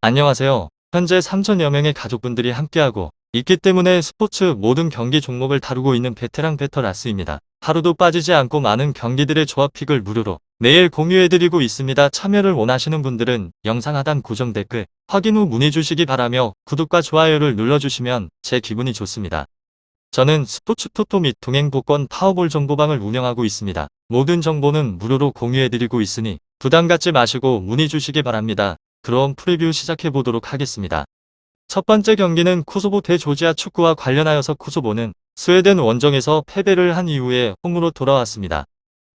안녕하세요. 현재 3천여 명의 가족분들이 함께하고 있기 때문에 스포츠 모든 경기 종목을 다루고 있는 베테랑 베터라스입니다. 하루도 빠지지 않고 많은 경기들의 조합픽을 무료로 매일 공유해드리고 있습니다. 참여를 원하시는 분들은 영상 하단 고정 댓글 확인 후 문의 주시기 바라며 구독과 좋아요를 눌러주시면 제 기분이 좋습니다. 저는 스포츠 토토 및 동행복권 파워볼 정보방을 운영하고 있습니다. 모든 정보는 무료로 공유해드리고 있으니 부담 갖지 마시고 문의 주시기 바랍니다. 그럼 프리뷰 시작해보도록 하겠습니다. 첫 번째 경기는 코소보 대 조지아 축구와 관련하여서 코소보는 스웨덴 원정에서 패배를 한 이후에 홈으로 돌아왔습니다.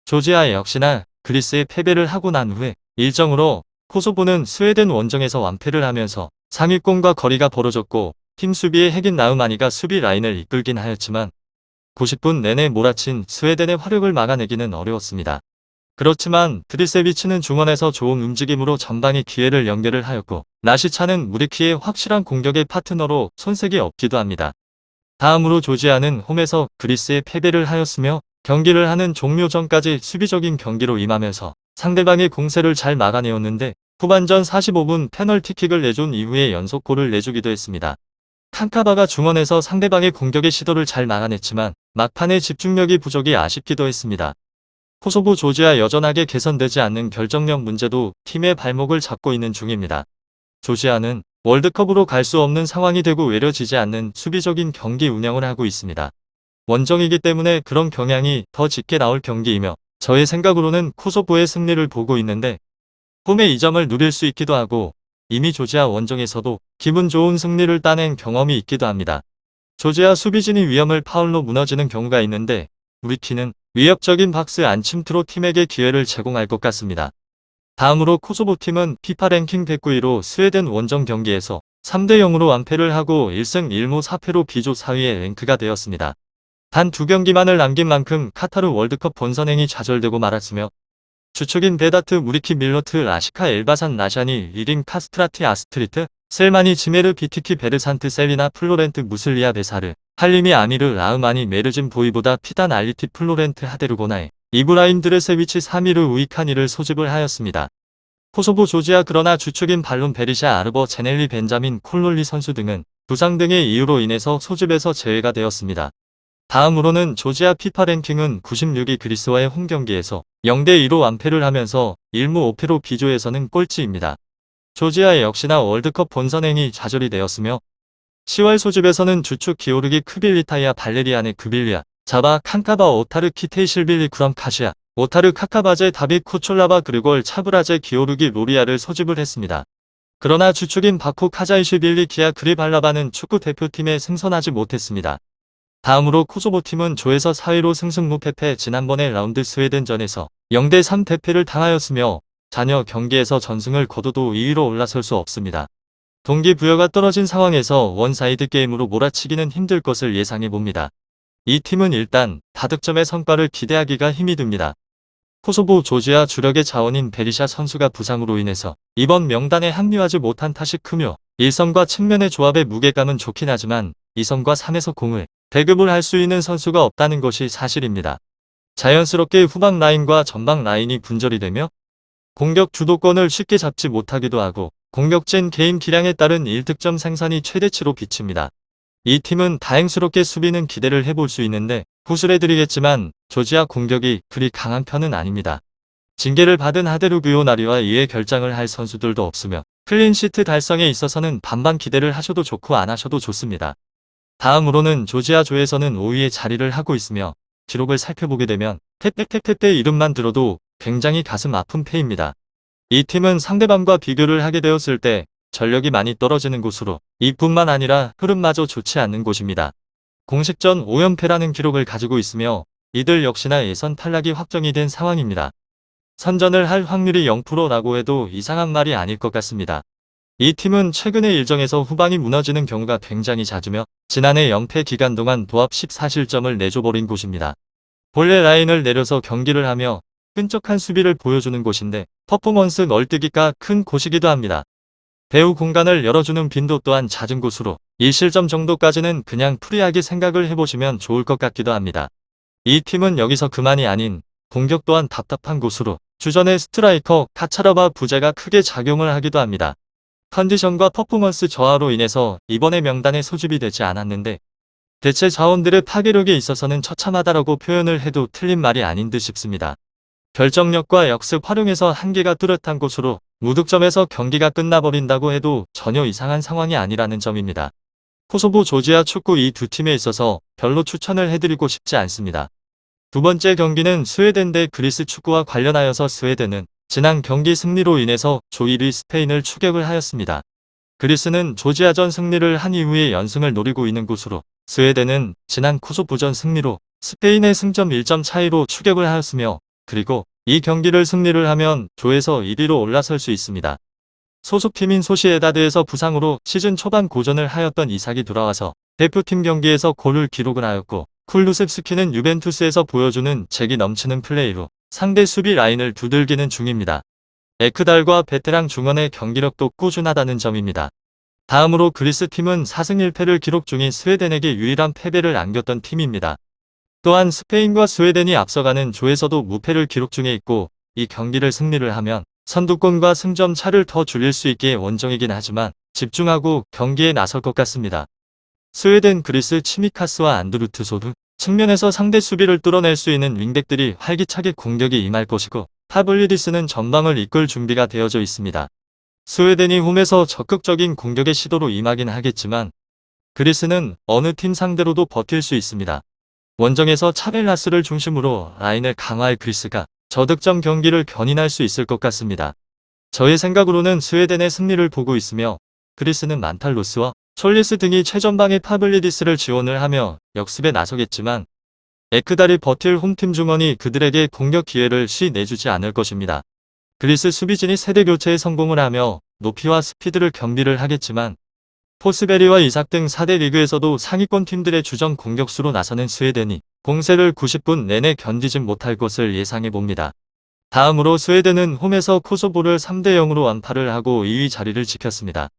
조지아 역시나 그리스에 패배를 하고 난 후에 일정으로 코소보는 스웨덴 원정에서 완패를 하면서 상위권과 거리가 벌어졌고 팀 수비의 핵인 나우마니가 수비 라인을 이끌긴 하였지만 90분 내내 몰아친 스웨덴의 화력을 막아내기는 어려웠습니다. 그렇지만 드리세비치는 중원에서 좋은 움직임으로 전방에 기회를 연결을 하였고 나시차는 무리키의 확실한 공격의 파트너로 손색이 없기도 합니다. 다음으로 조지아는 홈에서 그리스에 패배를 하였으며 경기를 하는 종료 전까지 수비적인 경기로 임하면서 상대방의 공세를 잘 막아내었는데 후반전 45분 페널티킥을 내준 이후에 연속골을 내주기도 했습니다. 칸카바가 중원에서 상대방의 공격의 시도를 잘 막아냈지만 막판의 집중력이 부족이 아쉽기도 했습니다. 코소보 조지아 여전하게 개선되지 않는 결정력 문제도 팀의 발목을 잡고 있는 중입니다. 조지아는 월드컵으로 갈 수 없는 상황이 되고 외려 지지 않는 수비적인 경기 운영을 하고 있습니다. 원정이기 때문에 그런 경향이 더 짙게 나올 경기이며 저의 생각으로는 코소보의 승리를 보고 있는데 홈의 2점을 누릴 수 있기도 하고 이미 조지아 원정에서도 기분 좋은 승리를 따낸 경험이 있기도 합니다. 조지아 수비진이 위험을 파울로 무너지는 경우가 있는데 무리키는 위협적인 박스 안 침투로 팀에게 기회를 제공할 것 같습니다. 다음으로 코소보 팀은 피파 랭킹 109위로 스웨덴 원정 경기에서 3대 0으로 완패를 하고 1승 1무 4패로 B조 4위에 랭크가 되었습니다. 단 2경기만을 남긴 만큼 카타르 월드컵 본선행이 좌절되고 말았으며 주축인 베다트 무리키 밀로트 라시카 엘바산 나샤니 리린 카스트라티 아스트리트 셀마니 지메르 비티키 베르산트 셀리나 플로렌트 무슬리아 베사르 할리미 아미르 라흐마니 메르진 보이보다 피단 알리티 플로렌트 하데르고나에 이브라임 드레세위치 사미르 우이카니를 소집을 하였습니다. 코소보 조지아 그러나 주축인 발론 베리샤 아르버 제넬리 벤자민 콜롤리 선수 등은 부상 등의 이유로 인해서 소집에서 제외가 되었습니다. 다음으로는 조지아 피파 랭킹은 96위 그리스와의 홈경기에서 0대2로 완패를 하면서 1무 5패로 B조에서는 꼴찌입니다. 조지아 역시나 월드컵 본선행이 좌절이 되었으며 10월 소집에서는 주축 기오르기 크빌리타이아 발레리아네 그빌리아 자바 칸카바 오타르 키테이실빌리 쿠람카시아 오타르 카카바제 다비 쿠촐라바 그리골 차브라제 기오르기 로리아를 소집을 했습니다. 그러나 주축인 바코 카자이실빌리 기아 그리발라바는 축구 대표팀에 승선하지 못했습니다. 다음으로 코소보 팀은 조에서 4위로 승승무패패 지난번의 라운드 스웨덴전에서 0대3 대패를 당하였으며 잔여 경기에서 전승을 거둬도 2위로 올라설 수 없습니다. 동기부여가 떨어진 상황에서 원사이드 게임으로 몰아치기는 힘들 것을 예상해봅니다. 이 팀은 일단 다득점의 성과를 기대하기가 힘이 듭니다. 코소보 조지아 주력의 자원인 베리샤 선수가 부상으로 인해서 이번 명단에 합류하지 못한 탓이 크며 1선과 측면의 조합의 무게감은 좋긴 하지만 2선과 3에서 공을 배급을 할 수 있는 선수가 없다는 것이 사실입니다. 자연스럽게 후방 라인과 전방 라인이 분절이 되며 공격 주도권을 쉽게 잡지 못하기도 하고 공격진 개인 기량에 따른 1득점 생산이 최대치로 비칩니다. 이 팀은 다행스럽게 수비는 기대를 해볼 수 있는데 후술해드리겠지만 조지아 공격이 그리 강한 편은 아닙니다. 징계를 받은 하데루비오나리와 이에 결장을 할 선수들도 없으며 클린시트 달성에 있어서는 반반 기대를 하셔도 좋고 안 하셔도 좋습니다. 다음으로는 조지아 조에서는 5위에 자리를 하고 있으며 기록을 살펴보게 되면 테테테테테 이름만 들어도 굉장히 가슴 아픈 패입니다. 이 팀은 상대방과 비교를 하게 되었을 때 전력이 많이 떨어지는 곳으로 이뿐만 아니라 흐름마저 좋지 않는 곳입니다. 공식전 5연패라는 기록을 가지고 있으며 이들 역시나 예선 탈락이 확정이 된 상황입니다. 선전을 할 확률이 0%라고 해도 이상한 말이 아닐 것 같습니다. 이 팀은 최근의 일정에서 후방이 무너지는 경우가 굉장히 잦으며 지난해 연패 기간 동안 도합 14실점을 내줘버린 곳입니다. 본래 라인을 내려서 경기를 하며 끈적한 수비를 보여주는 곳인데 퍼포먼스 널뛰기가 큰 곳이기도 합니다. 배후 공간을 열어주는 빈도 또한 잦은 곳으로 1실점 정도까지는 그냥 프리하게 생각을 해보시면 좋을 것 같기도 합니다. 이 팀은 여기서 그만이 아닌 공격 또한 답답한 곳으로 주전의 스트라이커 카차라바 부재가 크게 작용을 하기도 합니다. 컨디션과 퍼포먼스 저하로 인해서 이번에 명단에 소집이 되지 않았는데 대체 자원들의 파괴력에 있어서는 처참하다라고 표현을 해도 틀린 말이 아닌 듯 싶습니다. 결정력과 역습 활용에서 한계가 뚜렷한 곳으로 무득점에서 경기가 끝나버린다고 해도 전혀 이상한 상황이 아니라는 점입니다. 코소보, 조지아 축구 이 두 팀에 있어서 별로 추천을 해드리고 싶지 않습니다. 두 번째 경기는 스웨덴 대 그리스 축구와 관련하여서 스웨덴은 지난 경기 승리로 인해서 조 1위 스페인을 추격을 하였습니다. 그리스는 조지아전 승리를 한 이후에 연승을 노리고 있는 곳으로 스웨덴은 지난 코소보전 승리로 스페인의 승점 1점 차이로 추격을 하였으며 그리고 이 경기를 승리를 하면 조에서 1위로 올라설 수 있습니다. 소속팀인 소시에다드에서 부상으로 시즌 초반 고전을 하였던 이삭이 돌아와서 대표팀 경기에서 골을 기록을 하였고 쿨루셉스키는 유벤투스에서 보여주는 재기 넘치는 플레이로 상대 수비 라인을 두들기는 중입니다. 에크달과 베테랑 중원의 경기력도 꾸준하다는 점입니다. 다음으로 그리스 팀은 4승 1패를 기록 중인 스웨덴에게 유일한 패배를 안겼던 팀입니다. 또한 스페인과 스웨덴이 앞서가는 조에서도 무패를 기록 중에 있고 이 경기를 승리를 하면 선두권과 승점 차를 더 줄일 수 있기에 원정이긴 하지만 집중하고 경기에 나설 것 같습니다. 스웨덴 그리스 치미카스와 안드루트 소르 측면에서 상대 수비를 뚫어낼 수 있는 윙백들이 활기차게 공격에 임할 것이고 파블리디스는 전방을 이끌 준비가 되어져 있습니다. 스웨덴이 홈에서 적극적인 공격의 시도로 임하긴 하겠지만 그리스는 어느 팀 상대로도 버틸 수 있습니다. 원정에서 차벨라스를 중심으로 라인을 강화할 그리스가 저득점 경기를 견인할 수 있을 것 같습니다. 저의 생각으로는 스웨덴의 승리를 보고 있으며 그리스는 만탈로스와 촐리스 등이 최전방에 파블리디스를 지원을 하며 역습에 나서겠지만 에크달이 버틸 홈팀 중원이 그들에게 공격 기회를 내주지 않을 것입니다. 그리스 수비진이 세대 교체에 성공을 하며 높이와 스피드를 겸비를 하겠지만 포스베리와 이삭 등 4대 리그에서도 상위권 팀들의 주전 공격수로 나서는 스웨덴이 공세를 90분 내내 견디진 못할 것을 예상해 봅니다. 다음으로 스웨덴은 홈에서 코소보를 3대 0으로 완파를 하고 2위 자리를 지켰습니다.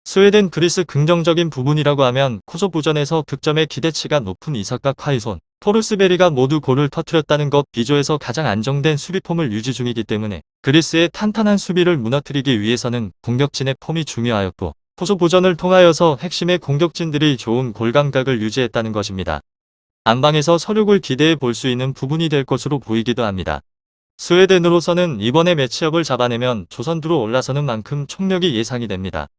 스웨덴 그리스 긍정적인 부분이라고 하면 코소보전에서 득점의 기대치가 높은 이삭과 콰이손, 포르스베리가 모두 골을 터뜨렸다는 것, 비조에서 가장 안정된 수비폼을 유지 중이기 때문에 그리스의 탄탄한 수비를 무너뜨리기 위해서는 공격진의 폼이 중요하였고 코소보전을 통하여서 핵심의 공격진들이 좋은 골 감각을 유지했다는 것입니다. 안방에서 서륙을 기대해 볼 수 있는 부분이 될 것으로 보이기도 합니다. 스웨덴으로서는 이번에 매치업을 잡아내면 조선두로 올라서는 만큼 총력이 예상이 됩니다.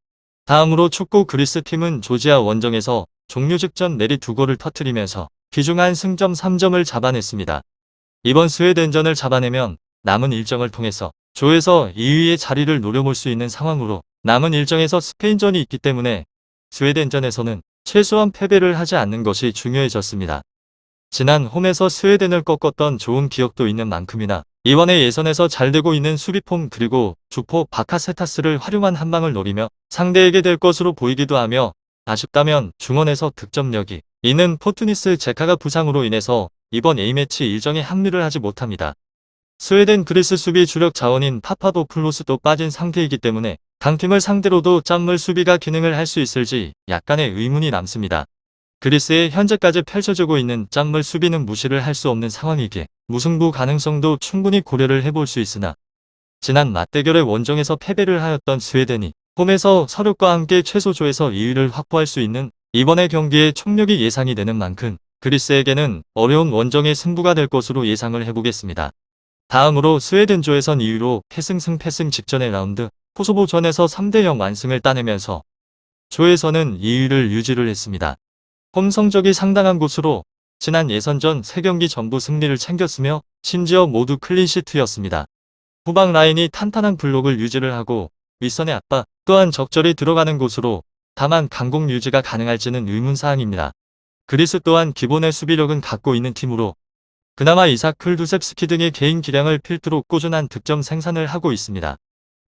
다음으로 축구 그리스 팀은 조지아 원정에서 종료 직전 내리 2골을 터뜨리면서 귀중한 승점 3점을 잡아냈습니다. 이번 스웨덴전을 잡아내면 남은 일정을 통해서 조에서 2위의 자리를 노려볼 수 있는 상황으로 남은 일정에서 스페인전이 있기 때문에 스웨덴전에서는 최소한 패배를 하지 않는 것이 중요해졌습니다. 지난 홈에서 스웨덴을 꺾었던 좋은 기억도 있는 만큼이나 이번에 예선에서 잘 되고 있는 수비폼 그리고 주포 바카세타스를 활용한 한방을 노리며 상대에게 될 것으로 보이기도 하며 아쉽다면 중원에서 득점력이 있는 포투니스 제카가 부상으로 인해서 이번 A매치 일정에 합류를 하지 못합니다. 스웨덴 그리스 수비 주력 자원인 파파도플로스도 빠진 상태이기 때문에 강팀을 상대로도 짠물 수비가 기능을 할 수 있을지 약간의 의문이 남습니다. 그리스의 현재까지 펼쳐지고 있는 짠물 수비는 무시를 할 수 없는 상황이기에 무승부 가능성도 충분히 고려를 해볼 수 있으나 지난 맞대결의 원정에서 패배를 하였던 스웨덴이 홈에서 서륙과 함께 최소조에서 2위를 확보할 수 있는 이번의 경기에 총력이 예상이 되는 만큼 그리스에게는 어려운 원정의 승부가 될 것으로 예상을 해보겠습니다. 다음으로 스웨덴조에선 2위로 패승 직전의 라운드 코소보전에서 3대 0 완승을 따내면서 조에서는 2위를 유지를 했습니다. 홈 성적이 상당한 곳으로 지난 예선전 3경기 전부 승리를 챙겼으며 심지어 모두 클린시트였습니다. 후방 라인이 탄탄한 블록을 유지를 하고 윗선의 압박 또한 적절히 들어가는 곳으로 다만 강공 유지가 가능할지는 의문사항입니다. 그리스 또한 기본의 수비력은 갖고 있는 팀으로 그나마 이삭 클두셉스키 등의 개인 기량을 필두로 꾸준한 득점 생산을 하고 있습니다.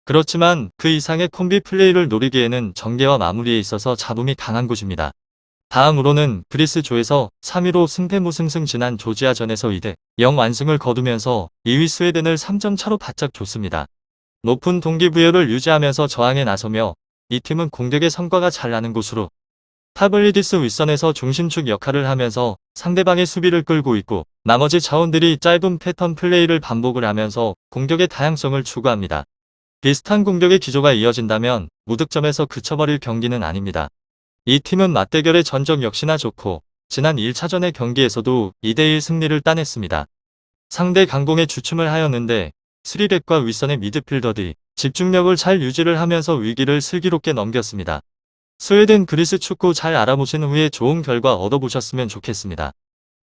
그렇지만 그 이상의 콤비 플레이를 노리기에는 전개와 마무리에 있어서 잡음이 강한 곳입니다. 다음으로는 그리스 조에서 3위로 승패무승승 지난 조지아전에서 2대 0 완승을 거두면서 2위 스웨덴을 3점 차로 바짝 줬습니다. 높은 동기부여를 유지하면서 저항에 나서며 이 팀은 공격의 성과가 잘 나는 곳으로 파블리디스 윗선에서 중심축 역할을 하면서 상대방의 수비를 끌고 있고 나머지 자원들이 짧은 패턴 플레이를 반복을 하면서 공격의 다양성을 추구합니다. 비슷한 공격의 기조가 이어진다면 무득점에서 그쳐버릴 경기는 아닙니다. 이 팀은 맞대결의 전적 역시나 좋고 지난 1차전의 경기에서도 2대1 승리를 따냈습니다. 상대 강공에 주춤을 하였는데 스리백과 윗선의 미드필더들이 집중력을 잘 유지를 하면서 위기를 슬기롭게 넘겼습니다. 스웨덴 그리스 축구 잘 알아보신 후에 좋은 결과 얻어보셨으면 좋겠습니다.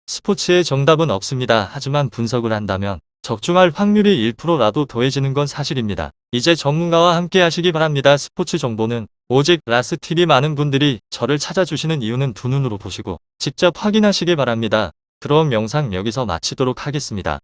스포츠의 정답은 없습니다. 하지만 분석을 한다면 적중할 확률이 1%라도 더해지는 건 사실입니다. 이제 전문가와 함께 하시기 바랍니다. 스포츠 정보는 오직 라스TV. 많은 분들이 저를 찾아주시는 이유는 두 눈으로 보시고 직접 확인하시기 바랍니다. 그럼 영상 여기서 마치도록 하겠습니다.